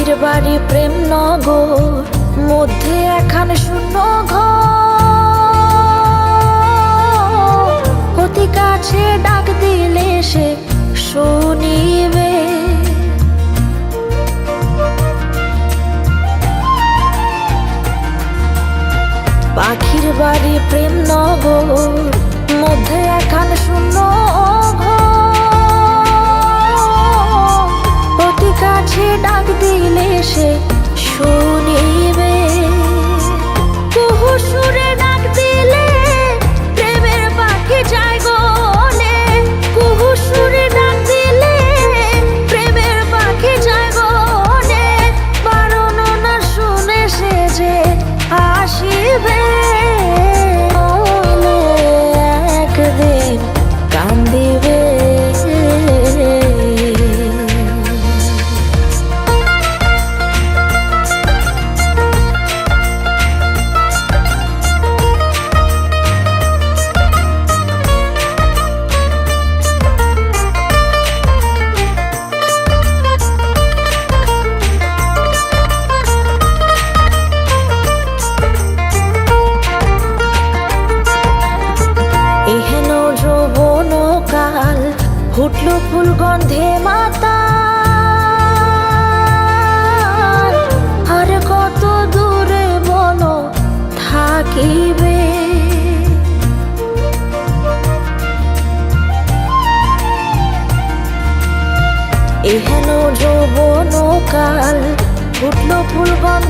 পাখির বাড়ি প্রেম নগর, মধ্যে একখান শূন্য ঘর। অতি কাছে ডাক দিলে সে শুনিবে, পাখির বাড়ি প্রেম নগর, মধ্যে একখান শূন্য ঘর। অতি কাছে ডাক দিলে সে শুনিবে, কুহু সুরে ডাক দিলে প্রেমের পাখি যায় গলে। কুহু সুরে ডাক দিলে প্রেমের পাখি যায় গলে। বারণ না শুনে সে যে আসিবে, একদিন কান্দিবে। এহেন যৌবন কাল ফুটল ফুল গন্ধে মাতাল। আর কত দূরে বলো থাকিবে, এহেন যৌবন কাল ফুটল ফুল গন্ধে